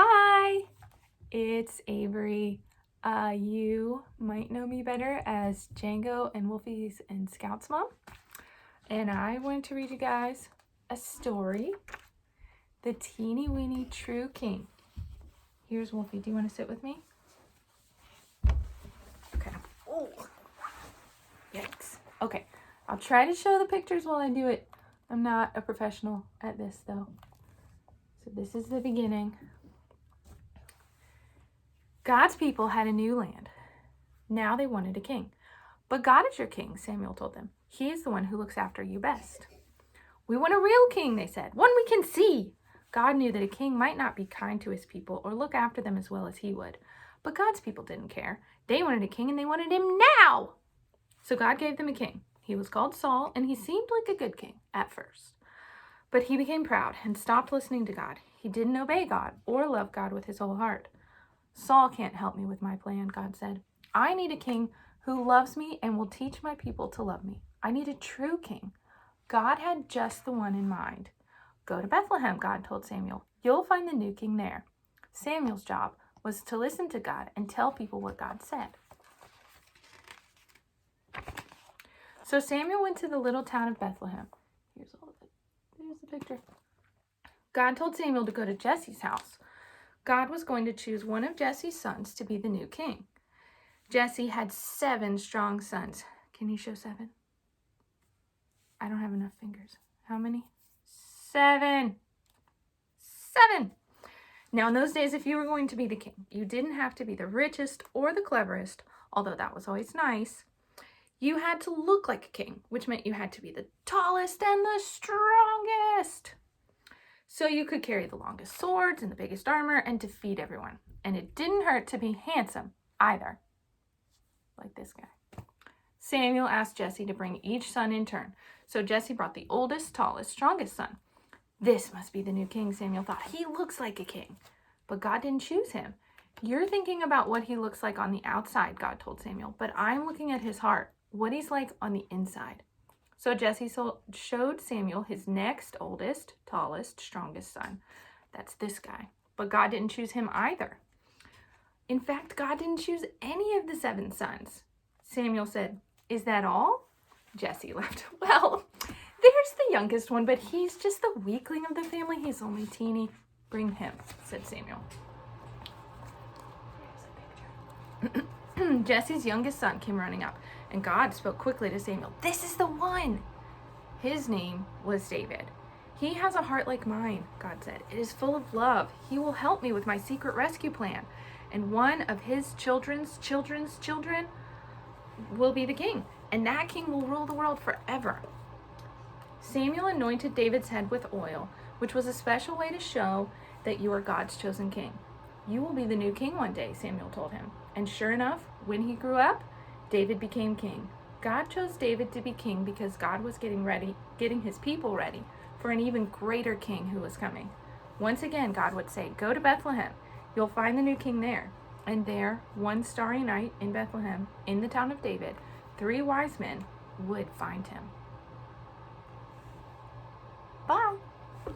Hi, it's Avery. You might know me better as Jago and Wolfie's and Scout's mom. And I wanted to read you guys a story, The Teeny Weeny True King. Here's Wolfie. Do you want to sit with me? Okay. Oh, yikes. Okay, I'll try to show the pictures while I do it. I'm not a professional at this though. So this is the beginning. God's people had a new land. Now they wanted a king. But God is your king, Samuel told them. He is the one who looks after you best. We want a real king, they said, one we can see. God knew that a king might not be kind to his people or look after them as well as he would. But God's people didn't care. They wanted a king and they wanted him now. So God gave them a king. He was called Saul, and he seemed like a good king at first. But he became proud and stopped listening to God. He didn't obey God or love God with his whole heart. Saul can't help me with my plan, God said. I need a king who loves me and will teach my people to love me. I need a true king. God had just the one in mind. Go to Bethlehem, God told Samuel. You'll find the new king there. Samuel's job was to listen to God and tell people what God said. So Samuel went to the little town of Bethlehem. Here's the picture. God told Samuel to go to Jesse's house. God was going to choose one of Jesse's sons to be the new king. Jesse had 7 strong sons. Can you show 7? I don't have enough fingers. How many? 7. 7. Now, in those days, if you were going to be the king, you didn't have to be the richest or the cleverest, although that was always nice. You had to look like a king, which meant you had to be the tallest and the strongest. So you could carry the longest swords and the biggest armor and defeat everyone. And it didn't hurt to be handsome either. Like this guy. Samuel asked Jesse to bring each son in turn. So Jesse brought the oldest, tallest, strongest son. This must be the new king, Samuel thought. He looks like a king. But God didn't choose him. You're thinking about what he looks like on the outside, God told Samuel. But I'm looking at his heart, what he's like on the inside. So Jesse showed Samuel his next oldest, tallest, strongest son. That's this guy. But God didn't choose him either. In fact, God didn't choose any of the 7 sons. Samuel said, "Is that all?" Jesse laughed. "Well, there's the youngest one, but he's just the weakling of the family. He's only teeny. Bring him," said Samuel. Jesse's youngest son came running up, and God spoke quickly to Samuel. "This is the one." His name was David. "He has a heart like mine," God said. "It is full of love. He will help me with my secret rescue plan. And one of his children's children will be the king. And that king will rule the world forever." Samuel anointed David's head with oil, which was a special way to show that you are God's chosen king. "You will be the new king one day," Samuel told him. And sure enough, when he grew up, David became king. God chose David to be king because God was getting his people ready for an even greater king who was coming. Once again, God would say, "Go to Bethlehem. You'll find the new king there." And there, one starry night in Bethlehem, in the town of David, 3 wise men would find him. Bye.